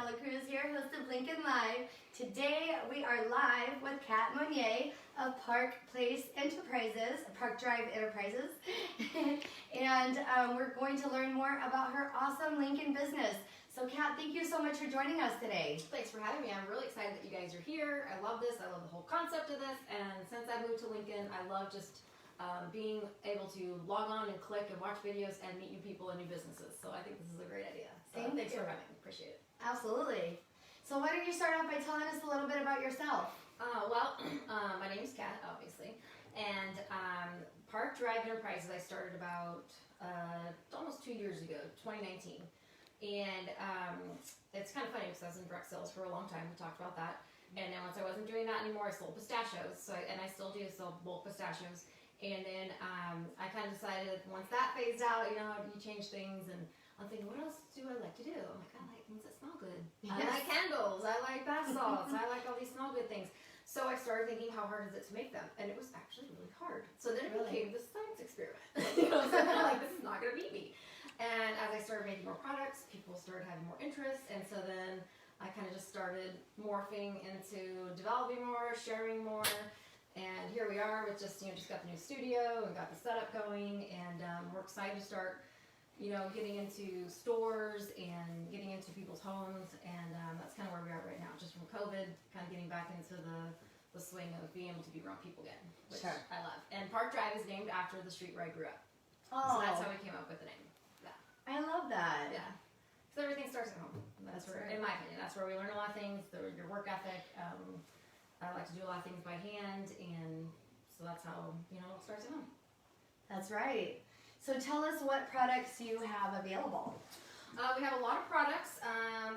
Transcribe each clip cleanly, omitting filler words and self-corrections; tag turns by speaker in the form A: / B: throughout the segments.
A: Cruz here, host of Lincoln Live. Today we are live with Monnier of Park Drive Enterprises, and we're going to learn more about her awesome Lincoln business. So Kat, thank you so much for joining us today.
B: Thanks for having me. I'm really excited that you guys are here. I love this. I love the whole concept of this. And since I moved to Lincoln, I love just being able to log on and click and watch videos and meet new people and new businesses. So I think this is a great idea. So thanks for having me. Appreciate it.
A: Absolutely. So why don't you start off by telling us a little bit about yourself?
B: My name is Kat, obviously. And Park Drive Enterprises I started about almost 2 years ago, 2019. And it's kind of funny because I was in direct sales for a long time. We talked about that. And then once I wasn't doing that anymore, I sold pistachios. And I still do sell bulk pistachios. And then I kind of decided once that phased out, you change things. And I'm thinking, what else do I like to do? I'm like, I like things that smell good. Yes. I like candles. I like bath salts. I like all these smell good things. So I started thinking, how hard is it to make them? And it was actually really hard. So then it became this science experiment. So then I'm like, this is not going to beat me. And as I started making more products, people started having more interest. And so then I kind of just started morphing into developing more, sharing more. And here we are with just got the new studio and got the setup going. And we're excited to start, getting into stores and getting into people's homes. And that's kind of where we are right now, just from COVID, kind of getting back into the swing of being able to be around people again, which sure. I love. And Park Drive is named after the street where I grew up. Oh. So that's how we came up with the name. Yeah.
A: I love that.
B: Yeah. So everything starts at home. That's where, in my opinion, that's where we learn a lot of things, your work ethic. I like to do a lot of things by hand, and so that's how, it starts at home.
A: That's right. So tell us what products you have available.
B: We have a lot of products,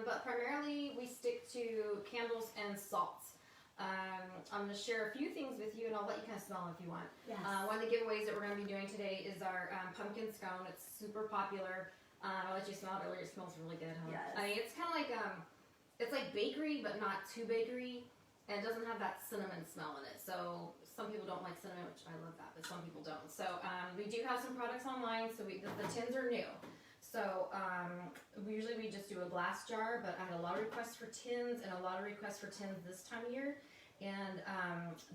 B: but primarily we stick to candles and salts. I'm going to share a few things with you, and I'll let you kind of smell them if you want.
A: Yes.
B: One of the giveaways that we're going to be doing today is our pumpkin scone. It's super popular. I'll let you smell it earlier. It smells really good, huh?
A: Yes.
B: I mean, it's kind of like, it's like bakery, but not too bakery. And it doesn't have that cinnamon smell in it. So some people don't like cinnamon, which I love that, but some people don't. So we do have some products online. So the tins are new. So usually we just do a glass jar, but I had a lot of requests for tins and a lot of requests for tins this time of year. And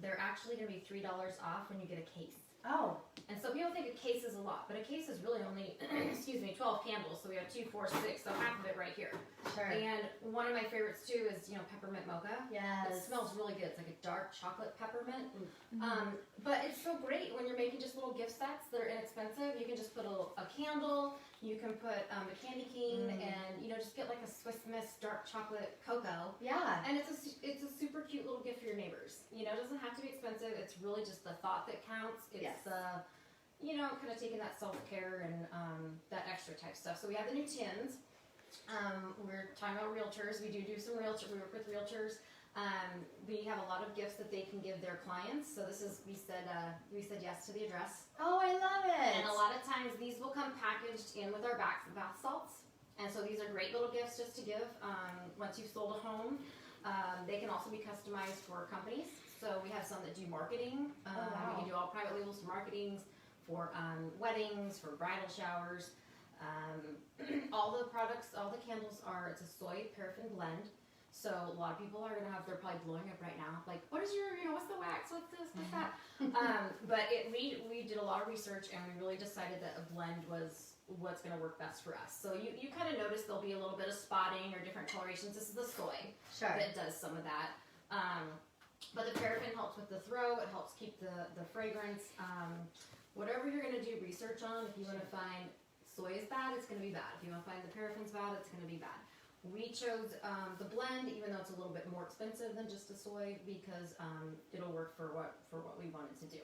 B: they're actually going to be $3 off when you get a case.
A: Oh.
B: And so people think a case is a lot, but a case is really only, 12 candles. So we have 2, 4, 6, so half of it right here.
A: Sure.
B: And one of my favorites too is, peppermint mocha.
A: Yes.
B: It smells really good. It's like a dark chocolate peppermint.
A: Mm-hmm.
B: But it's so great when you're making just little gift sets that are inexpensive. You can just put a candle, you can put a candy cane, and just get like a Swiss Miss dark chocolate cocoa.
A: Yeah.
B: And it's a super cute little gift for your neighbors. It doesn't have to be expensive. It's really just the thought that counts. It's kind of taking that self-care and that extra type stuff. So we have the new tins. We're talking about realtors. We do some realtor. We work with realtors. We have a lot of gifts that they can give their clients. So we said yes to the address.
A: Oh, I love it.
B: And a lot of times these will come packaged in with our bath salts. And so these are great little gifts just to give once you've sold a home. They can also be customized for companies. So we have some that do marketing.
A: Wow.
B: We can do all private labels for marketings, for weddings, for bridal showers. All the products, all the candles it's a soy paraffin blend. So a lot of people they're probably blowing up right now. Like, what is what's the wax? What's this? What's that? But we did a lot of research, and we really decided that a blend was what's going to work best for us. So you kind of notice there'll be a little bit of spotting or different colorations. This is the soy.
A: Sure.
B: That does some of that. But the paraffin helps with the throw. It helps keep the fragrance. Whatever you're going to do research on, if you want to find soy is bad, it's going to be bad. If you want to find the paraffin's bad, it's going to be bad. We chose the blend, even though it's a little bit more expensive than just a soy, because it'll work for what we wanted to do.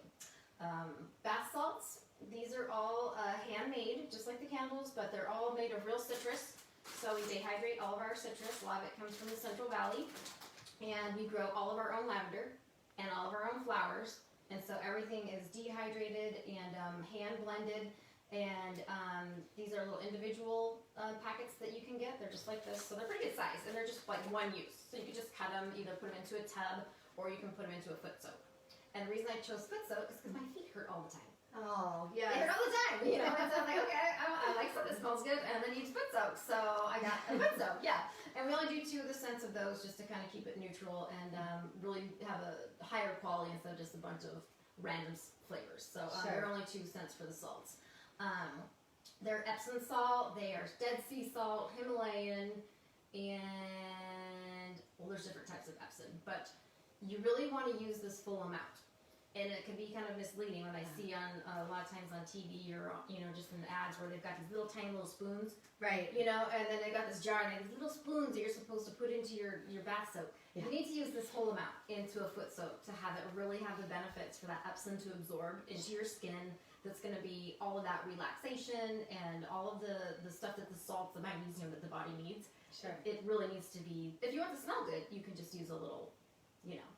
B: Bath salts. These are all handmade, just like the candles, but they're all made of real citrus. So we dehydrate all of our citrus. A lot of it comes from the Central Valley. And we grow all of our own lavender and all of our own flowers. And so everything is dehydrated and hand blended. And these are little individual packets that you can get. They're just like this. So they're pretty good size. And they're just like one use. So you can just cut them, either put them into a tub, or you can put them into a foot soak. And the reason I chose foot soak is because my feet hurt all the time.
A: Oh, yeah.
B: They hurt all the time, And so I'm like, okay, I like something that smells good, and then use foot soak. So I got a foot soak, yeah. And we only do 2 of the scents of those just to kind of keep it neutral and really have a higher quality instead of just a bunch of random flavors. So there are only 2 scents for the salts. They're Epsom salt, they are Dead Sea salt, Himalayan, and well, there's different types of Epsom, but you really want to use this full amount. And it can be kind of misleading when I see on a lot of times on TV or just in the ads where they've got these little tiny little spoons,
A: right?
B: And then they've got this jar and they have these little spoons that you're supposed to put into your bath soap. You need to use this whole amount into a foot soap to have it really have the benefits for that Epsom to absorb into your skin. That's going to be all of that relaxation and all of the stuff that the salts, the magnesium that the body needs.
A: Sure.
B: It really needs to be. If you want to smell good, you can just use a little,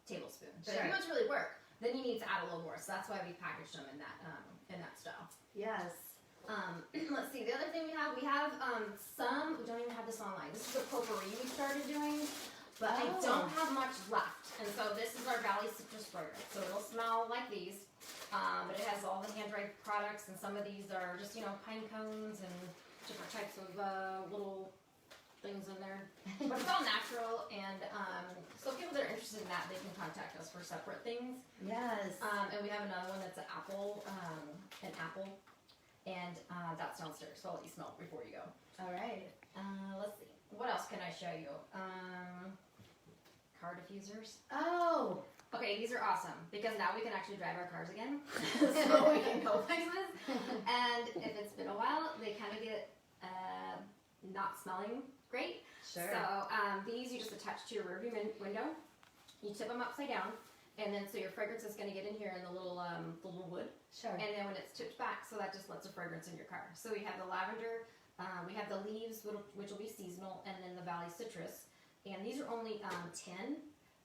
B: tablespoon. But if
A: Sure.
B: you want to really work, then you need to add a little more. So that's why we packaged them in that style.
A: Yes.
B: Let's see. The other thing we have some. We don't even have this online. This is a potpourri we started doing, but I don't have much left. And so this is our Valley Citrus fragrance. So it'll smell like these, but it has all the hand-dried products, and some of these are just pine cones and different types of little things in there. But it's all natural, and so people that are interested in that, they can contact us for separate things.
A: Yes.
B: And we have another one that's an apple, and that's downstairs. So I'll let you smell it before you go.
A: All right.
B: Let's see. What else can I show you? Car diffusers.
A: Oh.
B: Okay, these are awesome because now we can actually drive our cars again, so we can go places. And if it's been a while, they kind of get not smelling great.
A: Sure.
B: So these you just attach to your rearview window. You tip them upside down, and then so your fragrance is going to get in here in the little wood.
A: Sure.
B: And then when it's tipped back, so that just lets a fragrance in your car. So we have the lavender, we have the leaves, which will be seasonal, and then the Valley Citrus. And these are only 10,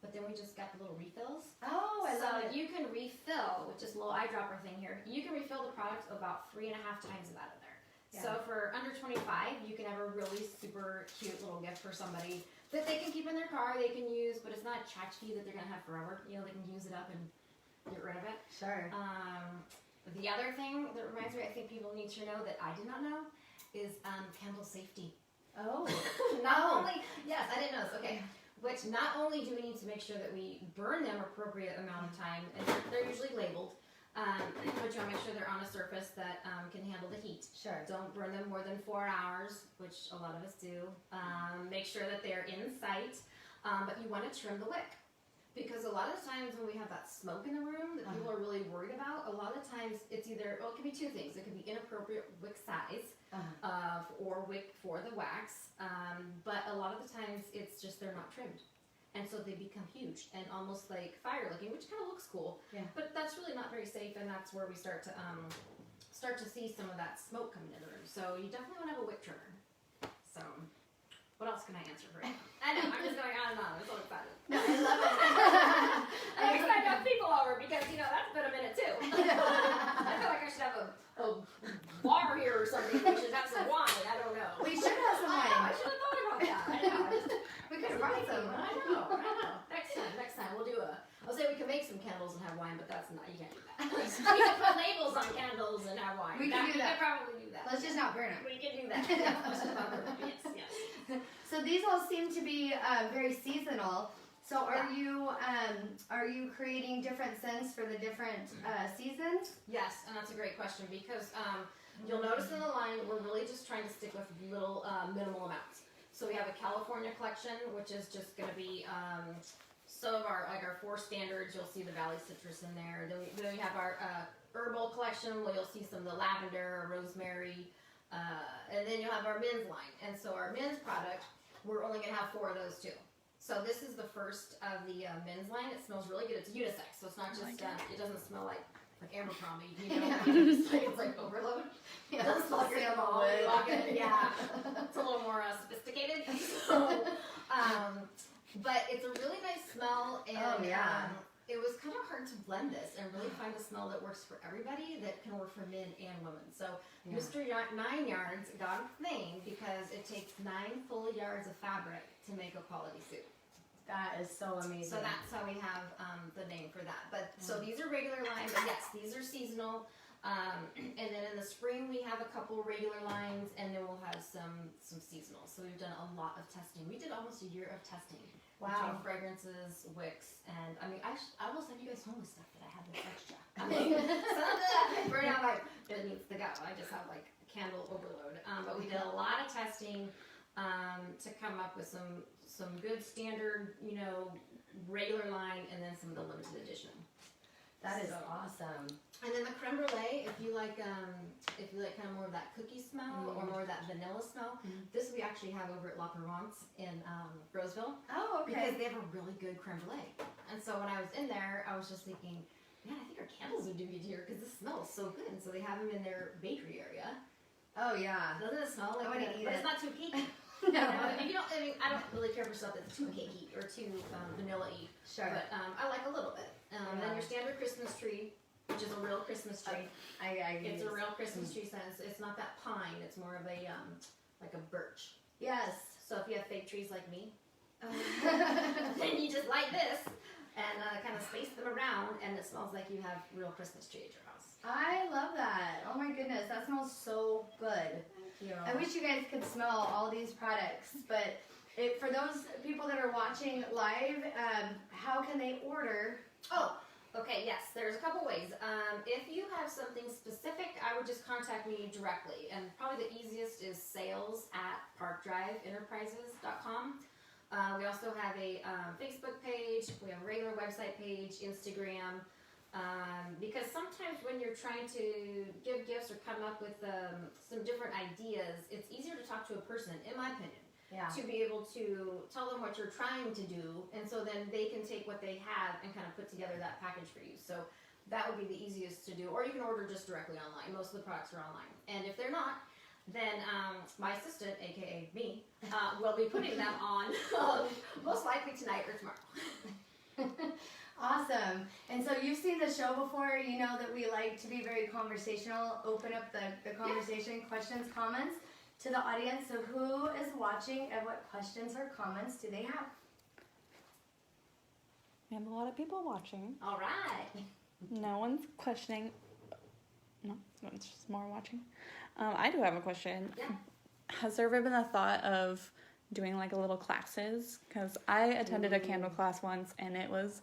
B: but then we just got the little refills.
A: Oh, I love it.
B: So you can refill, which is a little eyedropper thing here, you can refill the product about 3.5 times of that in there. Yeah. So for under 25, you can have a really super cute little gift for somebody that they can keep in their car, they can use, but it's not tchotchke that they're going to have forever. They can use it up and get rid of it.
A: Sure.
B: The other thing that reminds me, I think people need to know that I did not know, is candle safety.
A: Oh.
B: Yes, I didn't know this. Okay. Which not only do we need to make sure that we burn them appropriate amount of time, and they're usually labeled, but you want to make sure they're on a surface that can handle the heat.
A: Sure.
B: Don't burn them more than 4 hours, which a lot of us do. Make sure that they're in sight, but you want to trim the wick. Because a lot of the times when we have that smoke in the room that people are really worried about, a lot of times it's either, it could be 2 things. It could be inappropriate wick size or wick for the wax, but a lot of the times it's just they're not trimmed. And so they become huge and almost like fire looking, which kind of looks cool. Yeah. But that's really not very safe, and that's where we start to see some of that smoke coming in the room. So you definitely want to have a wick trimmer. So what else can I answer for you? I know, I'm just going on and on. I'm so excited.
A: No, I love it.
B: I'm excited to have people over because, that's been a minute too. I feel like I should have a bar here or something. We should have some wine. I don't know.
A: We should have some wine.
B: I should have thought about that. I know.
A: We could have brought some.
B: I know. Next time we'll do I'll say we can make some candles and have wine, but that's not, you can't do that. We can put labels on candles and have wine.
A: We can do that.
B: We can probably do that.
A: Let's just not burn them.
B: We can do that. Yes.
A: So these all seem to be very seasonal. So are you creating different scents for the different seasons?
B: Yes, and that's a great question because you'll notice in the line we're really just trying to stick with little minimal amounts. So we have a California collection, which is just going to be some of our 4 standards. You'll see the Valley Citrus in there. Then we have our herbal collection where you'll see some of the lavender, rosemary, and then you'll have our men's line. And so our men's product, we're only going to have 4 of those too. So this is the first of the men's line. It smells really good. It's unisex, so it's not just it doesn't smell like Abercrombie, it's like overload. It doesn't smell like wood. Yeah, it's a little more sophisticated. So, but it's a really nice smell, and it was kind of hard to blend this and really find a smell that works for everybody, that can work for men and women. So Mr. 9 Yards got a name because it takes 9 full yards of fabric to make a quality suit.
A: That is so amazing.
B: So that's how we have the name for that. But so these are regular line, but yes, these are seasonal. And then in the spring we have a couple regular lines, and then we'll have some seasonal. So we've done a lot of testing. We did almost a year of testing.
A: Wow.
B: Between fragrances, wicks, and I mean, I almost sent you guys home with stuff that I have that's extra. I mean, some of that I burn out like it needs to go. I just have like candle overload. But we did a lot of testing to come up with some good standard, you know, regular line, and then some of the limited edition.
A: That is awesome.
B: And then the creme brulee, if you like kind of more of that cookie smell or more of that vanilla smell, this we actually have over at La Provence in Roseville.
A: Oh, okay.
B: Because they have a really good creme brulee. And so when I was in there, I was just thinking, man, I think our candles would do good here because this smells so good. And so they have them in their bakery area.
A: Oh yeah.
B: Doesn't it smell like
A: it?
B: But it's not too cakey.
A: No.
B: You know, I don't really care for stuff that's too cakey or too vanilla-y.
A: Sure.
B: But I like a little bit. And then your standard Christmas tree, which is a real Christmas tree. It's a real Christmas tree scent. It's not that pine. It's more of a like a birch.
A: Yes.
B: So if you have fake trees like me, then you just light this and kind of space them around, and it smells like you have real Christmas tree at your house.
A: I love that. Oh my goodness, that smells so good.
B: Yeah.
A: I wish you guys could smell all these products, but for those people that are watching live, how can they order?
B: Oh, okay, yes, there's a couple ways. If you have something specific, I would just contact me directly, and probably the easiest is sales@parkdriveenterprises.com. We also have a Facebook page, we have a regular website page, Instagram, because sometimes when you're trying to give gifts or come up with some different ideas, it's easier to talk to a person, in my opinion.
A: Yeah.
B: To be able to tell them what you're trying to do, and so then they can take what they have and kind of put together that package for you. So that would be the easiest to do, or you can order just directly online. Most of the products are online, and if they're not, then my assistant, aka me, will be putting them on most likely tonight or tomorrow.
A: Awesome. And so you've seen the show before. You know that we like to be very conversational, open up the conversation, questions, comments to the audience. So who is watching, and what questions or comments do they have?
C: We have a lot of people watching.
B: All right.
C: No one's questioning. No, it's just more watching. I do have a question.
B: Yeah.
C: Has there ever been a thought of doing like a little classes? Because I attended a candle class once and it was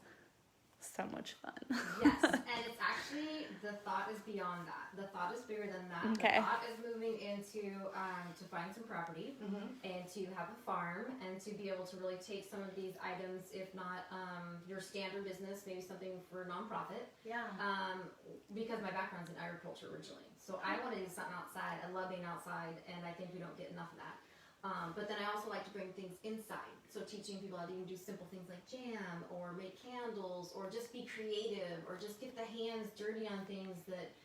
C: so much fun.
B: Yes, and it's actually, the thought is beyond that. The thought is bigger than that.
C: Okay.
B: The thought is moving into to find some property and to have a farm and to be able to really take some of these items, if not your standard business, maybe something for a nonprofit.
A: Yeah.
B: Because my background's in agriculture originally. So I want to do something outside. I love being outside, and I think we don't get enough of that. But then I also like to bring things inside. So teaching people how to even do simple things like jam or make candles or just be creative or just get the hands dirty on things that,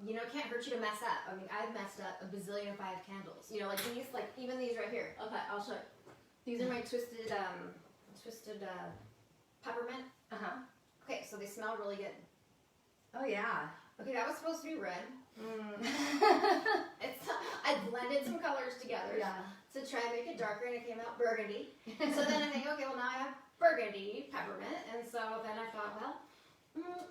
B: you know, it can't hurt you to mess up. I mean, I've messed up a bazillion 5 candles. You know, like these, like even these right here. Okay, I'll show you. These are my twisted peppermint.
A: Uh-huh.
B: Okay, so they smell really good.
A: Oh yeah.
B: Okay, that was supposed to be red. I blended some colors together to try and make it darker, and it came out burgundy. So then I think, okay, well now I have burgundy peppermint, and so then I thought, well,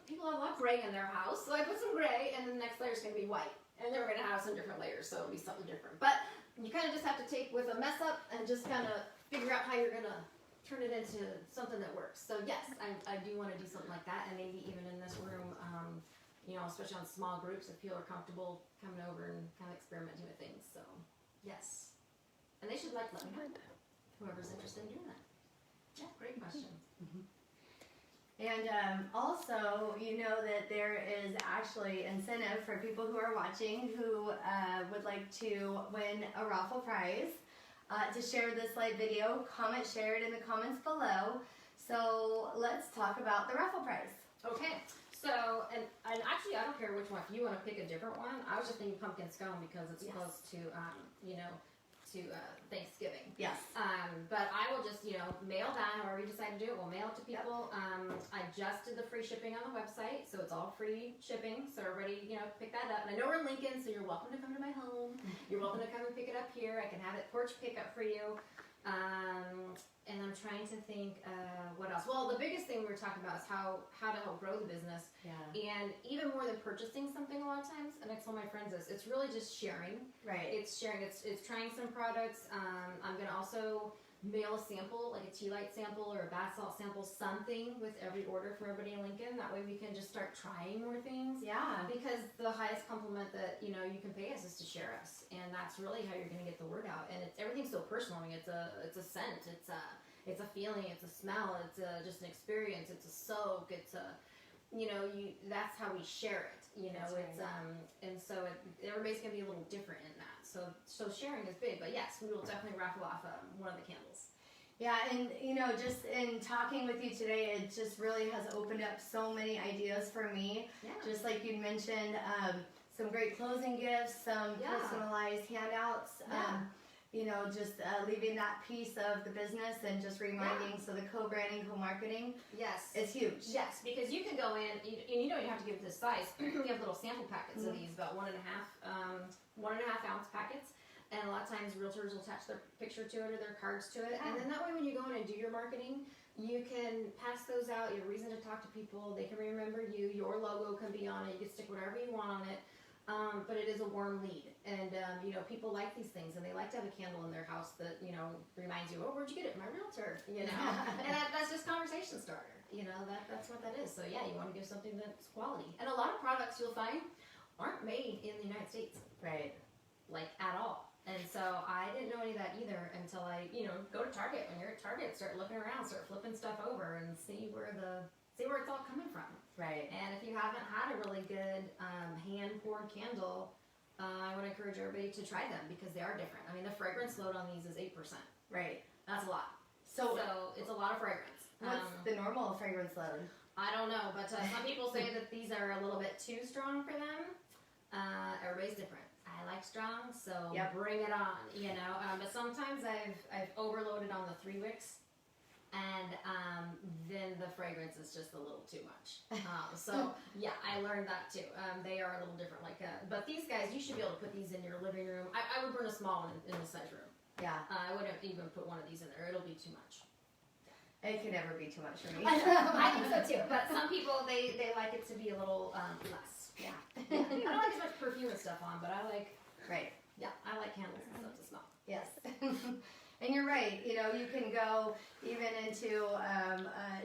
B: people have a lot of gray in their house, so I put some gray, and the next layer is going to be white, and then we're going to have some different layers, so it'll be something different. But you kind of just have to take with a mess up and just kind of figure out how you're going to turn it into something that works. So yes, I do want to do something like that, and maybe even in this room. You know, especially on small groups, if people are comfortable coming over and kind of experimenting with things. So, yes. And they should let me know, whoever's interested in doing that. Yeah, great question.
A: And also, you know that there is actually incentive for people who are watching who would like to win a raffle prize. To share this live video, share it in the comments below. So let's talk about the raffle prize.
B: Okay. So, and actually, I don't care which one. If you want to pick a different one, I was just thinking pumpkin scone because it's close to, you know, to Thanksgiving.
A: Yes.
B: But I will just, you know, mail that, however you decide to do it. We'll mail it to people. I just did the free shipping on the website, so it's all free shipping. So everybody, you know, pick that up. And I know we're in Lincoln, so you're welcome to come to my home. You're welcome to come and pick it up here. I can have it porch pickup for you. And I'm trying trying to think what else. Well, the biggest thing we were talking about is how to help grow the business.
A: Yeah.
B: And even more than purchasing something a lot of times, and I tell my friends this, it's really just sharing.
A: Right.
B: It's sharing. It's trying some products. I'm gonna also mail a sample, like a tea light sample or a bath salt sample, something with every order for everybody in Lincoln. That way we can just start trying more things.
A: Yeah.
B: Because the highest compliment that you can pay us is to share us, and that's really how you're gonna get the word out. And everything's so personal. I mean, it's a scent, it's a feeling, it's a smell, it's just an experience, it's a soak, it's a that's how we share it.
A: That's
B: it's
A: right.
B: And so everybody's gonna be a little different in that. So sharing is big, but yes, we will definitely raffle off one of the candles.
A: Yeah, and just in talking with you today, it just really has opened up so many ideas for me.
B: Yeah.
A: Just like you mentioned, some great closing gifts, some personalized handouts. Just leaving that piece of the business and just reminding. So the co-branding, co-marketing.
B: Yes.
A: It's huge.
B: Yes, because you can go in, and you don't even have to give it this size. We have little sample packets of these, about 1.5 ounce packets. And a lot of times realtors will attach their picture to it or their cards to it.
A: Yeah.
B: And then that way when you go in and do your marketing, you can pass those out. You have a reason to talk to people. They can remember you. Your logo can be on it. You can stick whatever you want on it. But it is a warm lead. And, people like these things. And they like to have a candle in their house that, reminds you, oh, where'd you get it? My realtor, And that's just conversation starter. That's what that is. So, yeah, you want to give something that's quality. And a lot of products you'll find aren't made in the United States.
A: Right.
B: Like, at all. And so I didn't know any of that either until I, go to Target. When you're at Target, start looking around, start flipping stuff over and see where it's all coming from.
A: Right.
B: And if you haven't had a really good hand-poured candle, I would encourage everybody to try them because they are different. I mean, the fragrance load on these is 8%.
A: Right.
B: That's a lot.
A: So
B: it's a lot of fragrance.
A: What's the normal fragrance load?
B: I don't know, but some people say that these are a little bit too strong for them. Everybody's different. I like strong, so bring it on, but sometimes I've overloaded on the 3 wicks, and then the fragrance is just a little too much. I learned that too. They are a little different, but these guys, you should be able to put these in your living room. I would burn a small one in the size room.
A: Yeah.
B: I wouldn't even put one of these in there. It'll be too much.
A: It can never be too much for me.
B: I think so too. But some people, they like it to be a little less.
A: Yeah.
B: I don't like as much perfume and stuff on, but I like.
A: Right.
B: Yeah, I like candles and stuff to smell.
A: Yes. And you're right. You can go even into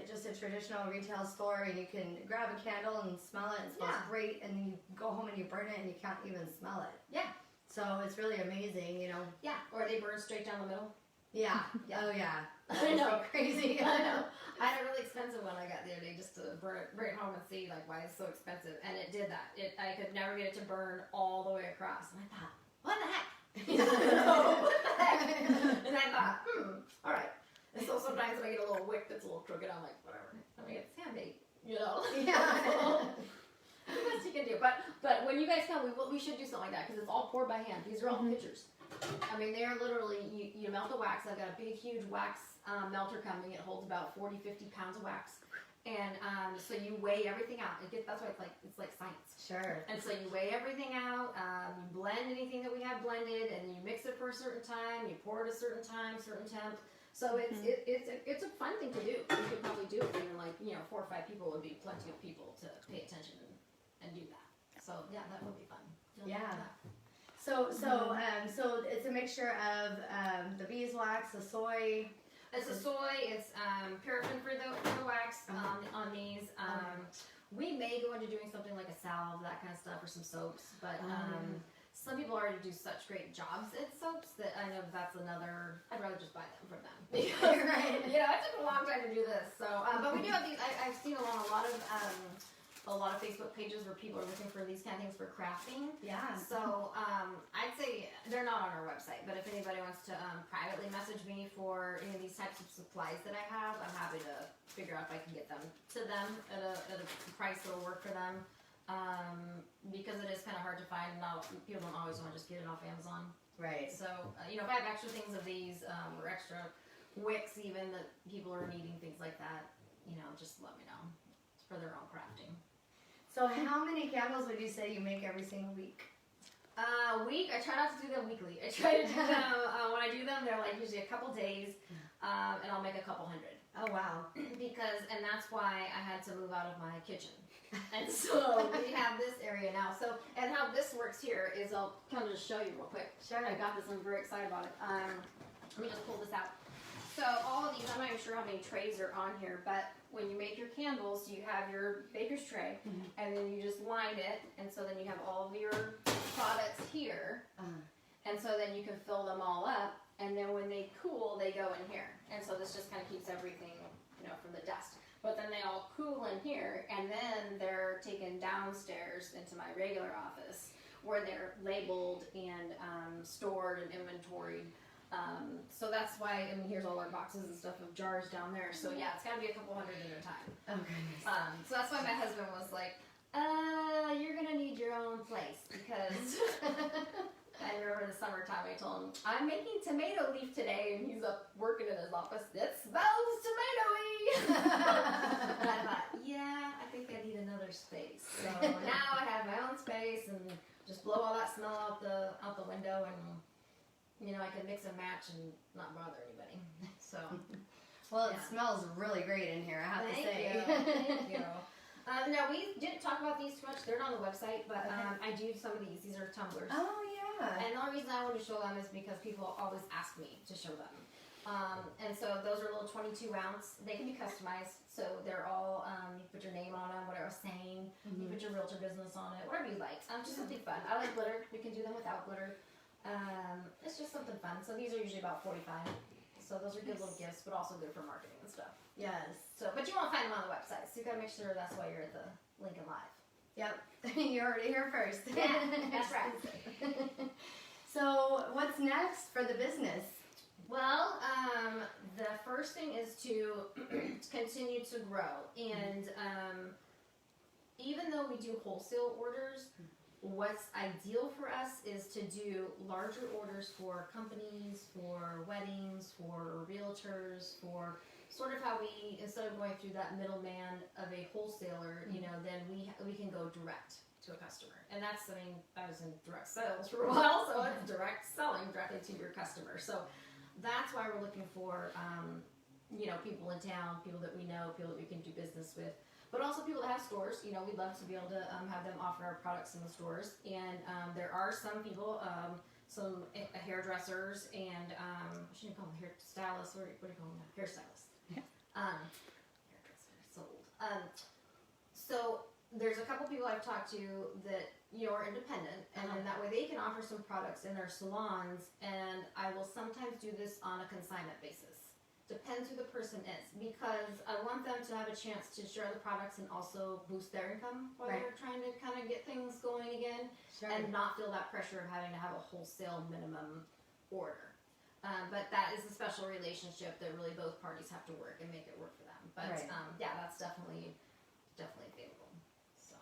A: just a traditional retail store and you can grab a candle and smell it. It smells great, and then you go home and you burn it and you can't even smell it.
B: Yeah.
A: So it's really amazing,
B: Yeah. Or they burn straight down the middle.
A: Yeah. Oh yeah.
B: I know.
A: Crazy.
B: I know. I had a really expensive one I got the other day just to bring it home and see why it's so expensive, and it did that. I could never get it to burn all the way across, and I thought, what the heck? What the heck? And I thought, all right. And so sometimes when I get a little wick that's a little crooked, I'm like, whatever. I mean, it's handmade,
A: Yeah.
B: The best you can do. But when you guys come, we should do something like that because it's all poured by hand. These are all pictures. I mean, they're literally, you melt the wax. I've got a big, huge wax melter coming. It holds about 40, 50 pounds of wax. And so you weigh everything out. That's why it's like science.
A: Sure.
B: And so you weigh everything out. You blend anything that we have blended, and you mix it for a certain time. You pour it a certain time, certain temp. So it's a fun thing to do. You could probably do it even 4 or 5 people would be plenty of people to pay attention and do that. So yeah, that would be fun.
A: So it's a mixture of the beeswax, the soy.
B: It's a soy. It's paraffin for the wax on these. We may go into doing something like a salve, that kind of stuff, or some soaps. But some people already do such great jobs at soaps that I know that's another. I'd rather just buy them from them because
A: Right.
B: It took a long time to do this. So, but we do have these. I've seen a lot of Facebook pages where people are looking for these kind of things for crafting.
A: Yeah.
B: So I'd say they're not on our website, but if anybody wants to privately message me for any of these types of supplies that I have, I'm happy to figure out if I can get them to them at a price that'll work for them. Because it is kind of hard to find. People don't always want to just get it off Amazon.
A: Right.
B: So if I have extra things of these or extra wicks even that people are needing, things like that, just let me know. It's for their own crafting.
A: So how many candles would you say you make every single week?
B: Week. I try not to do them weekly. I try to do them when I do them. They're usually a couple days. and I'll make a couple hundred.
A: Oh, wow.
B: And that's why I had to move out of my kitchen. And so we have this area now. So, and how this works here is I'll kind of just show you real quick.
A: Sure.
B: I got this, I'm very excited about it. Let me just pull this out. So all of these, I'm not even sure how many trays are on here, but when you make your candles, you have your baker's tray, and then you just line it, and so then you have all of your products here, and so then you can fill them all up, and then when they cool, they go in here. And so this just kind of keeps everything, from the dust. But then they all cool in here, and then they're taken downstairs into my regular office, where they're labeled and stored and inventoried. So that's why, here's all our boxes and stuff of jars down there. So yeah, it's gotta be a couple hundred at a time.
A: Oh, goodness.
B: So that's why my husband was like, you're gonna need your own place, because I remember in the summertime I told him, I'm making tomato leaf today, and he's up working in his office. It smells tomatoey. And I thought, yeah, I think I need another space. So now I have my own space, and just blow all that smell out the window, and I can mix and match and not bother anybody. So,
A: Well, it smells really great in here, I have to say.
B: Thank you. Now, we didn't talk about these too much. They're not on the website, but I do some of these. These are tumblers.
A: Oh, yeah.
B: And the only reason I wanted to show them is because people always ask me to show them. And so those are little 22 ounce. They can be customized. So they're all, you put your name on them, whatever I was saying. You put your realtor business on it, whatever you like. Just something fun. I like glitter. We can do them without glitter. It's just something fun. So these are usually about $45. So those are good little gifts, but also good for marketing and stuff.
A: Yes.
B: So, but you won't find them on the website. So you gotta make sure that's why you're at the Lincoln Live.
A: Yep. You heard it here first.
B: Yeah, that's right.
A: So what's next for the business?
B: Well, the first thing is to continue to grow. And even though we do wholesale orders, what's ideal for us is to do larger orders for companies, for weddings, for realtors, for sort of how we, instead of going through that middleman of a wholesaler, then we can go direct to a customer. And that's, I was in direct sales for a while, so it's direct selling directly to your customer. So that's why we're looking for, people in town, people that we know, people that we can do business with. But also people that have stores. We'd love to be able to have them offer our products in the stores. And there are some people, some hairdressers and, what should you call them, hairstylists, or what do you call them? Hairstylists.
C: Yeah.
B: Hairdresser, sold. So there's a couple people I've talked to that, are independent, and then that way they can offer some products in their salons, and I will sometimes do this on a consignment basis. Depends who the person is, because I want them to have a chance to share the products and also boost their income while they're trying to kind of get things going again, and not feel that pressure of having to have a wholesale minimum order. But that is a special relationship that really both parties have to work and make it work for them. But yeah, that's definitely available. So,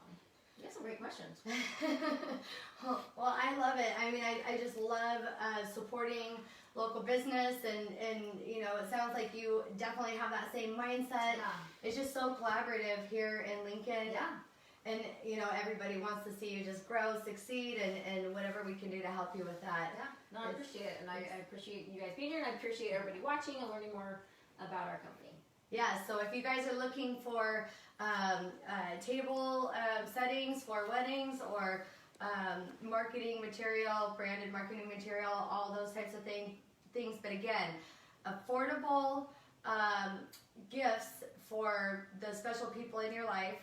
B: you have some great questions.
A: Well, I love it. I just love supporting local business, and it sounds like you definitely have that same mindset.
B: Yeah.
A: It's just so collaborative here in Lincoln.
B: Yeah.
A: And everybody wants to see you just grow, succeed, and whatever we can do to help you with that.
B: Yeah, no, I appreciate it, and I appreciate you guys being here, and I appreciate everybody watching and learning more about our company.
A: Yeah, so if you guys are looking for table settings for weddings, or marketing material, branded marketing material, all those types of things, but again, affordable gifts for the special people in your life,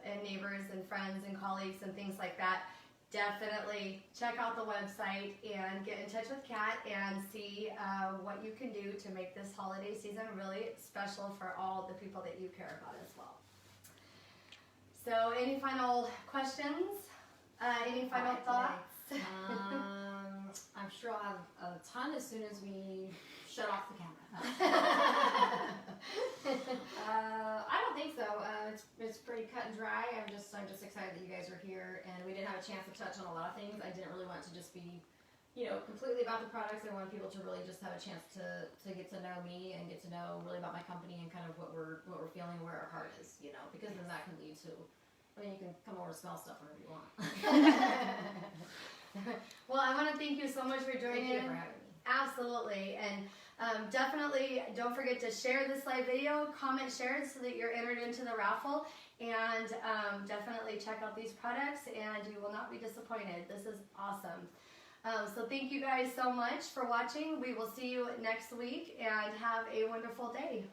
A: and neighbors and friends and colleagues and things like that. Definitely check out the website and get in touch with Kat and see what you can do to make this holiday season really special for all the people that you care about as well. So any final questions? Any final thoughts?
B: I'm sure I'll have a ton as soon as we shut off the camera. I don't think so. It's pretty cut and dry. I'm just excited that you guys are here, and we didn't have a chance to touch on a lot of things. I didn't really want to just be, completely about the products. I want people to really just have a chance to get to know me and get to know really about my company and kind of what we're feeling, where our heart is, because then that can lead to. You can come over and smell stuff whenever you want.
A: Well, I want to thank you so much for joining.
B: Thank you for having me.
A: Absolutely. And Definitely don't forget to share this live video, comment, share it so that you're entered into the raffle, and definitely check out these products and you will not be disappointed. This is awesome. So thank you guys so much for watching. We will see you next week and have a wonderful day.